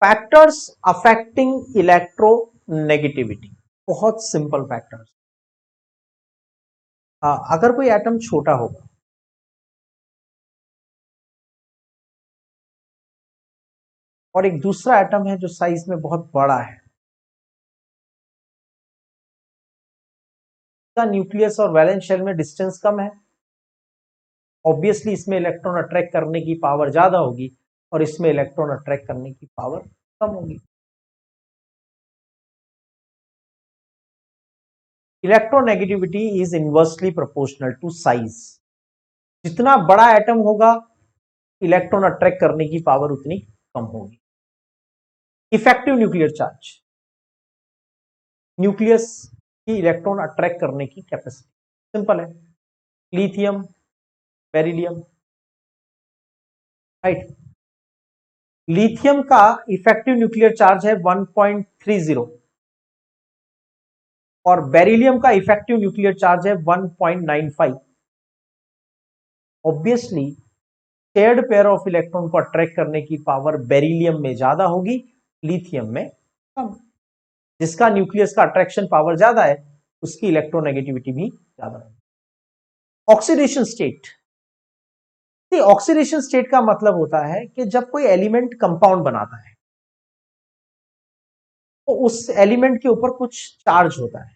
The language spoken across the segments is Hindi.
फैक्टर्स अफेक्टिंग इलेक्ट्रोनेगेटिविटी, बहुत सिंपल फैक्टर्स। अगर कोई एटम छोटा होगा और एक दूसरा एटम है जो साइज में बहुत बड़ा है, का न्यूक्लियस और वैलेंस शेल में डिस्टेंस कम है, ऑब्वियसली इसमें इलेक्ट्रॉन अट्रैक्ट करने की पावर ज्यादा होगी और इसमें इलेक्ट्रॉन अट्रैक्ट करने की पावर कम होगी। Electronegativity is inversely proportional to size. जितना बड़ा एटम होगा इलेक्ट्रॉन अट्रैक्ट करने की पावर उतनी कम होगी। इफेक्टिव न्यूक्लियर चार्ज, न्यूक्लियस की इलेक्ट्रॉन अट्रैक्ट करने की कैपेसिटी सिंपल है, लिथियम, बेरिलियम, राइट। लिथियम का इफेक्टिव न्यूक्लियर चार्ज है 1.30 और बेरिलियम का इफेक्टिव न्यूक्लियर चार्ज है 1.95। Obviously shared pair of electron को अट्रैक्ट करने की पावर बेरिलियम में ज्यादा होगी, लिथियम में कम। जिसका न्यूक्लियस का अट्रैक्शन पावर ज्यादा है उसकी इलेक्ट्रोनेगेटिविटी भी ज्यादा है। ऑक्सीडेशन स्टेट, ऑक्सीडेशन स्टेट का मतलब होता है कि जब कोई एलिमेंट कंपाउंड बनाता है तो उस एलिमेंट के ऊपर कुछ चार्ज होता है,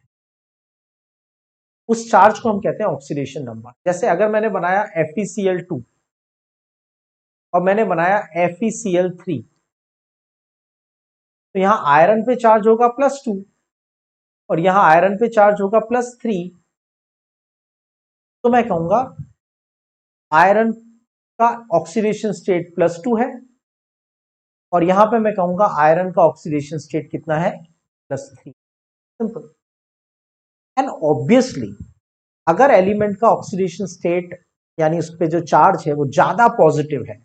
उस चार्ज को हम कहते हैं ऑक्सीडेशन नंबर। जैसे अगर मैंने बनाया FeCl2 और मैंने बनाया FeCl3, तो यहां आयरन पे चार्ज होगा +2 और यहां आयरन पे चार्ज होगा +3, तो मैं कहूंगा आयरन का ऑक्सीडेशन स्टेट +2 है और यहां पे मैं कहूंगा आयरन का ऑक्सीडेशन स्टेट कितना है, +3। सिंपल। एंड ऑब्वियसली अगर एलिमेंट का ऑक्सीडेशन स्टेट यानी उस पर जो चार्ज है वो ज्यादा पॉजिटिव है,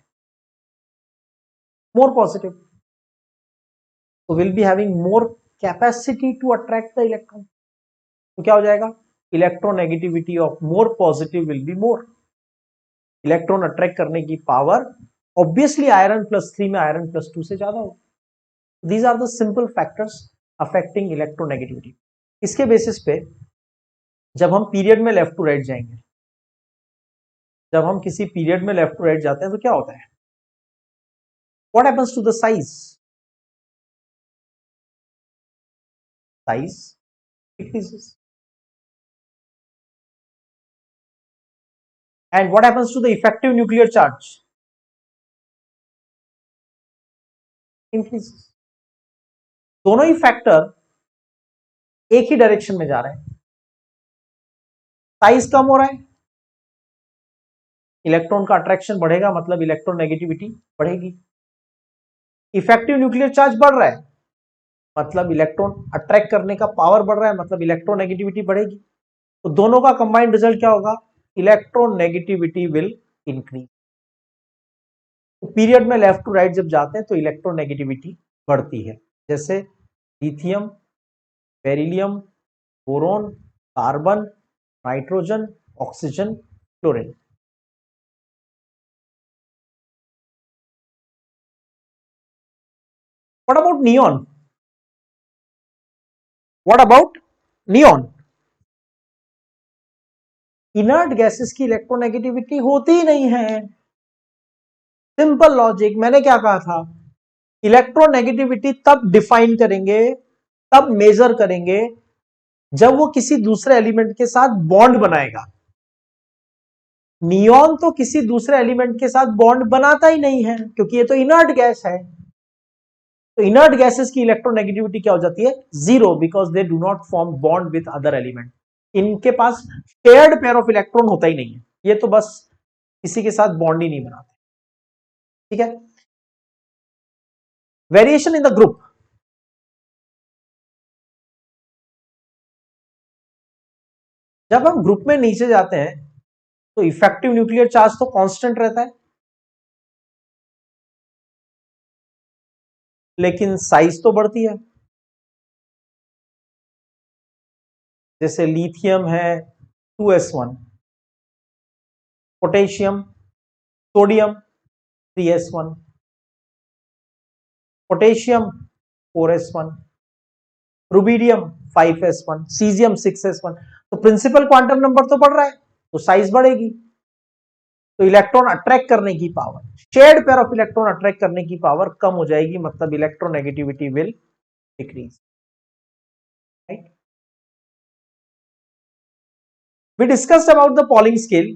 मोर पॉजिटिव, तो will be having more capacity to attract the electron. तो क्या हो जाएगा, electronegativity of more positive will be more, electron attract करने की पावर ऑब्वियसली आयरन +3 में आयरन +2 से ज्यादा हो। These are the simple factors affecting electronegativity. इसके बेसिस पे जब हम पीरियड में लेफ्ट टू राइट जाएंगे, जब हम किसी पीरियड में लेफ्ट टू राइट जाते हैं तो क्या होता है, what happens to the size, size decreases. And what happens to the effective nuclear charge? Increases. दोनों ही फैक्टर एक ही डायरेक्शन में जा रहे हैं, साइज कम हो रहा है, इलेक्ट्रॉन का अट्रैक्शन बढ़ेगा मतलब इलेक्ट्रोनेगेटिविटी बढ़ेगी। इफेक्टिव न्यूक्लियर चार्ज बढ़ रहा है मतलब इलेक्ट्रॉन अट्रैक्ट करने का पावर बढ़ रहा है मतलब इलेक्ट्रोनेगेटिविटी बढ़ेगी। तो दोनों का कंबाइंड रिजल्ट क्या होगा, इलेक्ट्रोनेगेटिविटी विल इंक्रीज। पीरियड में लेफ्ट टू राइट जब जाते हैं तो इलेक्ट्रोनेगेटिविटी बढ़ती है, जैसे lithium, beryllium, boron, carbon, nitrogen, oxygen, chlorine. What about neon, what about neon, inert gases की इलेक्ट्रोनेगेटिविटी होती ही नहीं है। सिंपल लॉजिक, मैंने क्या कहा था, इलेक्ट्रोनेगेटिविटी तब डिफाइन करेंगे, तब मेजर करेंगे जब वो किसी दूसरे एलिमेंट के साथ बॉन्ड बनाएगा। नियॉन तो किसी दूसरे एलिमेंट के साथ बॉन्ड बनाता ही नहीं है क्योंकि ये तो इनर्ट गैस है। तो इनर्ट गैसेस की इलेक्ट्रोनेगेटिविटी क्या हो जाती है, zero, because they do not form bond with other element. इनके पास शेयर्ड पेयर ऑफ इलेक्ट्रॉन होता ही नहीं है, ये तो बस किसी के साथ बॉन्ड ही नहीं बनाते। ठीक है। वेरिएशन इन द ग्रुप, जब हम ग्रुप में नीचे जाते हैं तो इफेक्टिव न्यूक्लियर चार्ज तो कांस्टेंट रहता है लेकिन साइज तो बढ़ती है। जैसे लिथियम है 2s1, potassium, sodium 3s1, potassium 4s1, rubidium 5s1, caesium 6s1। तो प्रिंसिपल क्वांटम नंबर तो बढ़ रहा है तो साइज बढ़ेगी, तो इलेक्ट्रॉन अट्रैक्ट करने की power, shared pair of electron attract करने की पावर कम हो जाएगी, मतलब electronegativity will decrease, right. We discussed about the Pauling scale.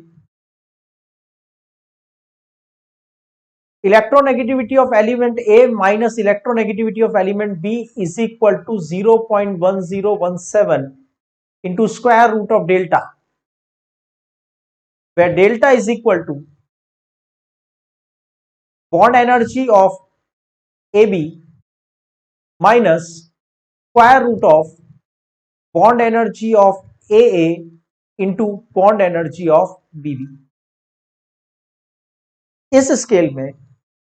Electronegativity of element A minus electronegativity of element B is equal to 0.1017 into square root of delta, where delta is equal to bond energy of AB minus square root of bond energy of AA into bond energy of BB. इस स्केल में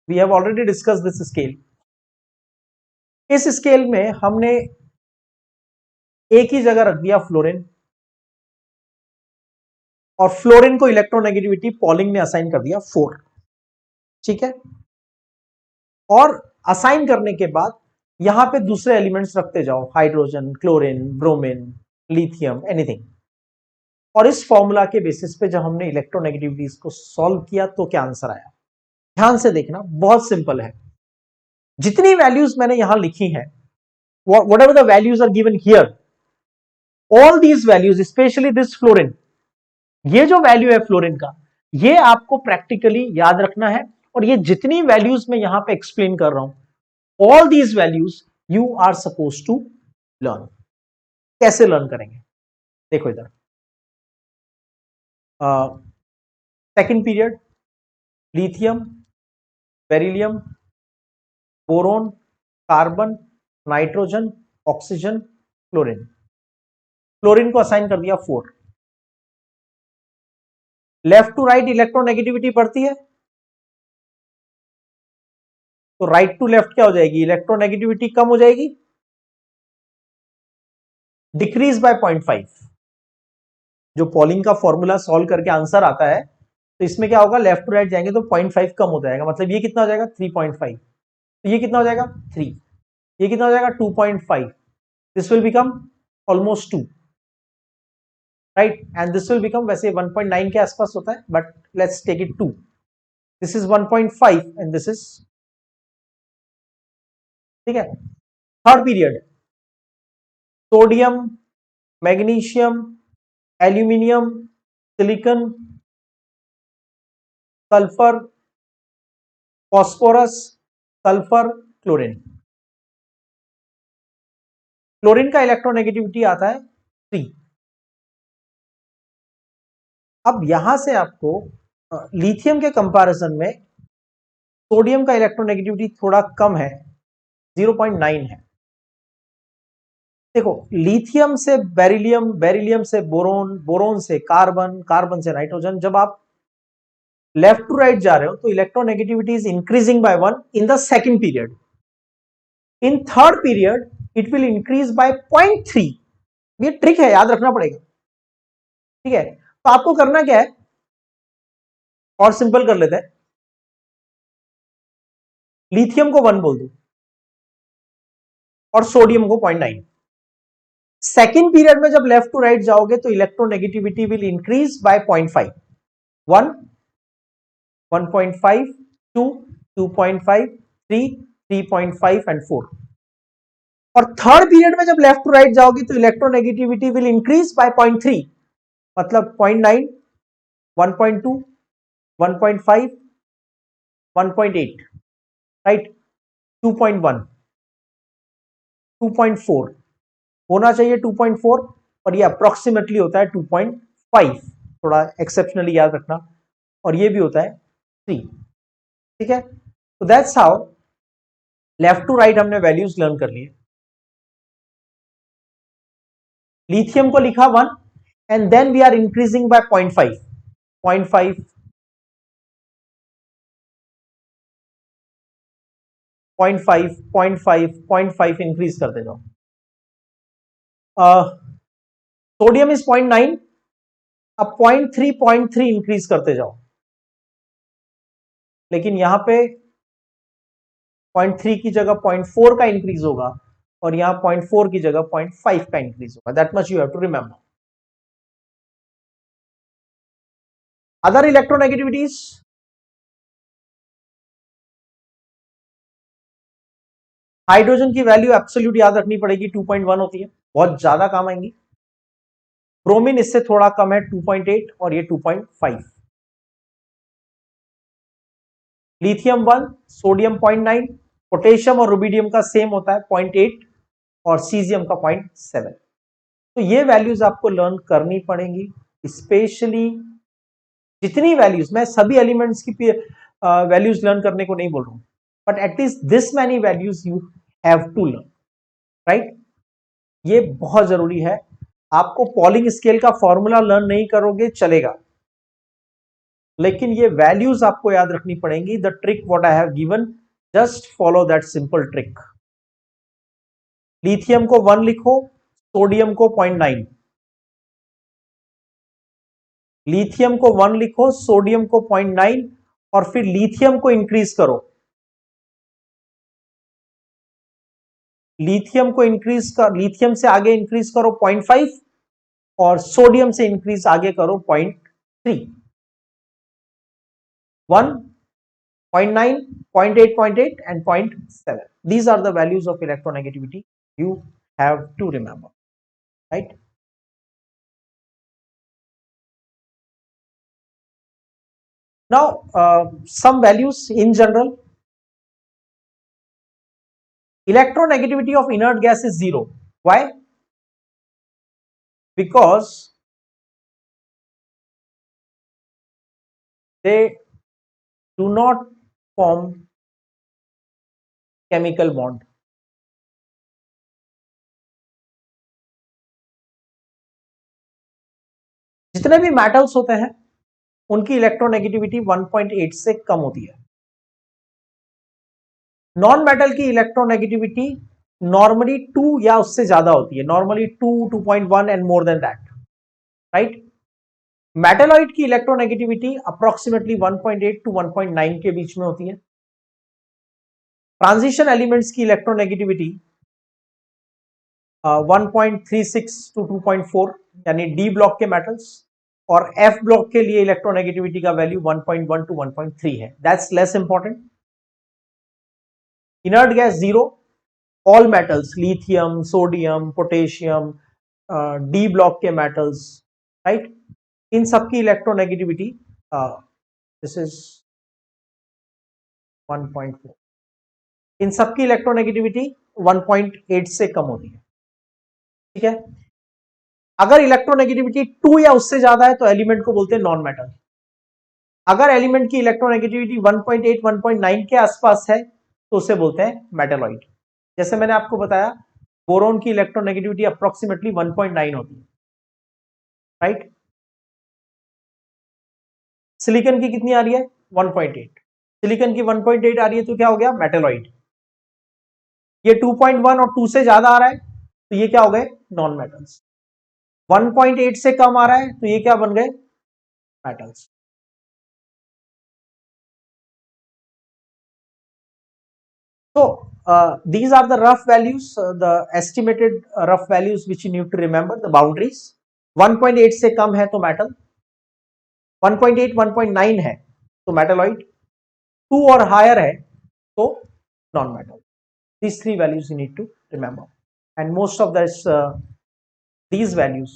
we have already discuss this scale. इस स्केल में हमने एक ही जगह रख दिया फ्लोरीन, और फ्लोरीन को इलेक्ट्रोनेगेटिविटी पॉलिंग ने असाइन कर दिया 4, ठीक है। और असाइन करने के बाद यहां पे दूसरे एलिमेंट्स रखते जाओ, hydrogen, chlorine, bromine, lithium, anything. और इस फॉर्मूला के बेसिस पे जब हमने इलेक्ट्रोनेगेटिविटीज को सॉल्व किया तो क्या आंसर आया, ध्यान से देखना, बहुत सिंपल है। जितनी वैल्यूज मैंने यहां लिखी है, whatever the values are given here, all these values, especially this fluorine, ये जो वैल्यू है फ्लोरीन का, ये आपको प्रैक्टिकली याद रखना है। और ये जितनी वैल्यूज मैं यहां पे एक्सप्लेन कर रहा हूं, all these values you are suppose to learn. कैसे लर्न करेंगे, देखो इधर, second period, lithium, beryllium, boron, carbon, nitrogen, oxygen, chlorine. Chlorine को असाइन कर दिया 4। लेफ्ट टू राइट इलेक्ट्रोनेगेटिविटी बढ़ती है, तो राइट टू लेफ्ट क्या हो जाएगी, इलेक्ट्रोनेगेटिविटी कम हो जाएगी, डिक्रीज बाय 0.5। जो पॉलिंग का फॉर्मूला सॉल्व करके आंसर आता है, तो इसमें क्या होगा, लेफ्ट टू राइट जाएंगे तो 0.5 कम हो जाएगा, मतलब ये कितना हो जाएगा 3.5, तो ये कितना हो जाएगा 3, ये कितना हो जाएगा 2.5, this will become almost 2, right, and this will become, वैसे 1.9 के आसपास होता है, but let's take it 2, this is 1.5 and this is, ठीक है। Third period, sodium, magnesium, aluminium, silicon, sulphur, phosphorus, sulphur, chlorine. Chlorine का इलेक्ट्रोनेगेटिविटी आता है 3। अब यहां से आपको लिथियम के कंपैरिजन में सोडियम का इलेक्ट्रोनेगेटिविटी थोड़ा कम है, 0.9 है। देखो, लिथियम से बेरिलियम, बेरिलियम से बोरोन, बोरोन से कार्बन, कार्बन से नाइट्रोजन, जब आप लेफ्ट टू राइट जा रहे हो तो electronegativity is increasing by 1 in the second period. In third period it will increase by 0.3। ये ट्रिक है, याद रखना पड़ेगा, ठीक है। तो आपको करना क्या है, और सिंपल कर लेते हैं, लिथियम को 1 बोल दो और सोडियम को 0.9। सेकेंड पीरियड में जब लेफ्ट टू राइट जाओगे तो electronegativity will increase by 0.5, 1, 1.5, 2, 2.5, 3, 3.5 and 4। और थर्ड पीरियड में जब लेफ्ट टू राइट जाओगे तो इलेक्ट्रोनेगेटिविटी विल इंक्रीज बाय 0.3, मतलब 0.9, 1.2, 1.5, 1.8, राइट, 2.1, 2.4 होना चाहिए, 2.4, और ये अप्रोक्सीमेटली होता है 2.5, थोड़ा एक्सेप्शनली याद रखना, और ये भी होता है 3, ठीक है। तो that's how left to right हमने वैल्यूज लर्न कर लिए। लिथियम को लिखा 1 and then we are increasing by 0.5, 0.5, 0.5, 0.5, 0.5 increase करते जाओ। सोडियम इज 0.9, अब 0.3, 0.3 इंक्रीज करते जाओ, लेकिन यहां पे 0.3 की जगह 0.4 का इंक्रीज होगा और यहां 0.4 की जगह 0.5 का इंक्रीज होगा. That much you have to remember. Other electronegativities, hydrogen की वैल्यू एब्सोल्यूट याद रखनी पड़ेगी, 2.1 होती है, बहुत ज्यादा काम आएंगी. ब्रोमीन इससे थोड़ा कम है, 2.8 और ये 2.5. लिथियम 1, सोडियम 0.9, पोटेशियम और रुबिडियम का सेम होता है 0.8 और सीजियम का 0.7. तो ये वैल्यूज आपको लर्न करनी पड़ेंगी. स्पेशली जितनी वैल्यूज, मैं सभी एलिमेंट्स की वैल्यूज लर्न करने को नहीं बोल रहा हूं, but at least this many values you have to learn, right. ये बहुत जरूरी है. आपको पॉलिंग स्केल का फॉर्मूला लर्न नहीं करोगे चलेगा, लेकिन ये वैल्यूज आपको याद रखनी पड़ेंगी. The trick what I have given, just follow that simple trick. Lithium को 1 लिखो, सोडियम को 0.9. लिथियम को 1 लिखो, सोडियम को 0.9 और फिर लिथियम को इंक्रीज करो. लिथियम को इंक्रीज कर, लिथियम से आगे इंक्रीज करो 0.5 और सोडियम से इंक्रीज आगे करो 0.3. 1, 0.9, 0.8, 0.8 and 0.7. These are the values of electronegativity you have to remember, right? Now, some values in general. Electronegativity of inert gas is 0. Why? Because they do not form chemical bond. जितने भी मेटल्स होते हैं उनकी इलेक्ट्रोनेगेटिविटी 1.8 से कम होती है. नॉन मेटल की इलेक्ट्रोनेगेटिविटी नॉर्मली 2 या उससे ज्यादा होती है, normally 2, 2.1 and more than that, right. Metalloid की इलेक्ट्रोनेगेटिविटी अप्रोक्सीमेटली 1.8 टू 1.9 के बीच में होती है. ट्रांजिशन एलिमेंट्स की इलेक्ट्रोनेगेटिविटी 1.36 टू 2.4, यानी डी ब्लॉक के मेटल्स, और एफ ब्लॉक के लिए इलेक्ट्रोनेगेटिविटी का वैल्यू 1.1 टू 1.3 है. That's less important. Inert gas 0, all metals, lithium, sodium, potassium, D block के मेटल्स, राइट, इन सबकी इलेक्ट्रोनेगेटिविटी दिस इज 1.4. इन सबकी इलेक्ट्रोनेगेटिविटी 1.8 से कम होती है, ठीक है. अगर इलेक्ट्रोनेगेटिविटी 2 या उससे ज्यादा है तो एलिमेंट को बोलते हैं नॉन मेटल. अगर एलिमेंट की इलेक्ट्रोनेगेटिविटी 1.8, 1.9 के आसपास है तो उसे बोलते हैं मेटलॉइड. जैसे मैंने आपको बताया, बोरोन की इलेक्ट्रोनेगेटिविटी अप्रोक्सीमेटली 1.9 होती है, राइट. सिलिकॉन की कितनी आ रही है? 1.8. सिलिकॉन की 1.8 आ रही है तो क्या हो गया? मेटलॉइड. ये 2.1 और 2 से ज्यादा आ रहा है तो ये क्या हो गए? Non metals. 1.8 से कम आ रहा है तो ये क्या बन गए? Metals. So these are the rough values, the estimated rough values which you need to remember, the boundaries. 1.8 से कम है तो मेटल, 1.8, 1.9 है तो मेटलॉइड, 2 और हायर है तो non metal. These 3 values you need to remember, and most of this these values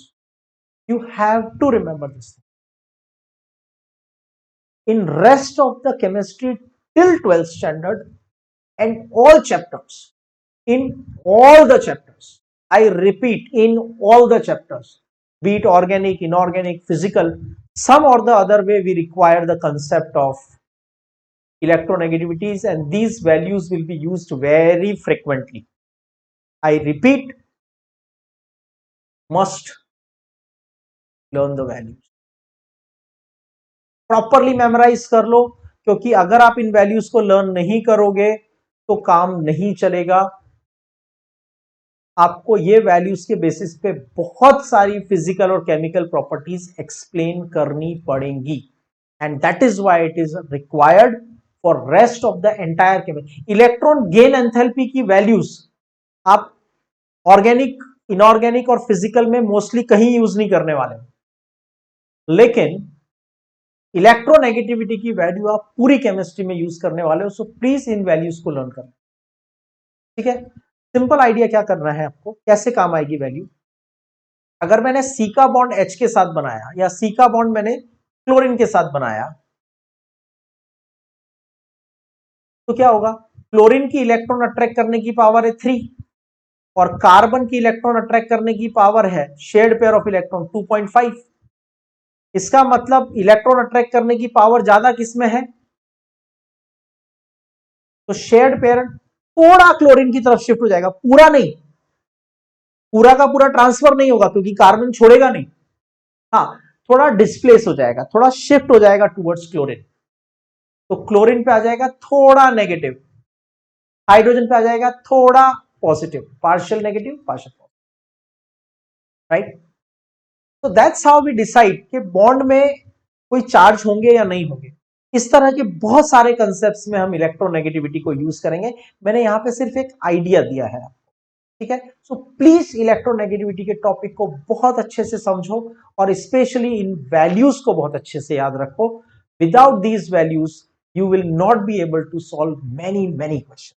you have to remember this. In rest of the chemistry till 12th standard and all chapters, in all the chapters, I repeat, in all the chapters, be it organic, inorganic, physical, some or the other way, we require the concept of electronegativities, and these values will be used very frequently. I repeat, must learn the values. Properly memorise कर लो, क्योंकि अगर आप इन वैल्यूज को लर्न नहीं करोगे तो काम नहीं चलेगा. आपको ये वैल्यूज के बेसिस पे बहुत सारी फिजिकल और केमिकल प्रॉपर्टीज एक्सप्लेन करनी पड़ेंगी, and that is why it is required for rest of the entire chemistry. Electron gain enthalpy की वैल्यूज आप ऑर्गेनिक, इनऑर्गेनिक और फिजिकल में मोस्टली कहीं यूज नहीं करने वाले, लेकिन इलेक्ट्रोनेगेटिविटी की वैल्यू आप पूरी केमिस्ट्री में यूज करने वाले हो। सो प्लीज इन वैल्यूज को लर्न करना, ठीक है। सिंपल आइडिया क्या करना है आपको, कैसे काम आएगी वैल्यू। अगर मैंने सी का बॉन्ड H के साथ बनाया या सी का बॉन्ड मैंने क्लोरीन के साथ बनाया, तो क्या होगा, क्लोरीन की इलेक्ट्रॉन अट्रैक्ट करने की पावर है 3 और कार्बन की इलेक्ट्रॉन अट्रैक्ट करने की पावर है शेयर्ड पेयर ऑफ इलेक्ट्रॉन 2.5। इसका मतलब इलेक्ट्रॉन अट्रैक्ट करने की पावर ज्यादा किसमें है, तो शेयर्ड पेयर थोड़ा क्लोरीन की तरफ शिफ्ट हो जाएगा, पूरा नहीं, पूरा का पूरा ट्रांसफर नहीं होगा क्योंकि कार्बन छोड़ेगा नहीं, हाँ थोड़ा डिस्प्लेस हो जाएगा, थोड़ा शिफ्ट हो जाएगा टुवर्ड्स क्लोरीन। तो क्लोरीन पे आ जाएगा थोड़ा नेगेटिव, हाइड्रोजन पे आ जाएगा थोड़ा positive, partial negative partial positive, right. तो दैट्स हाउ वी डिसाइड कि बॉन्ड में कोई चार्ज होंगे या नहीं होंगे। इस तरह के बहुत सारे कंसेप्ट्स में हम इलेक्ट्रोनेगेटिविटी को यूज करेंगे। मैंने यहां पे सिर्फ एक आइडिया दिया है, ठीक है। सो प्लीज इलेक्ट्रोनेगेटिविटी के टॉपिक को बहुत अच्छे से समझो और स्पेशली इन वैल्यूज को बहुत अच्छे से याद रखो। Without these values you will not be able to solve many questions.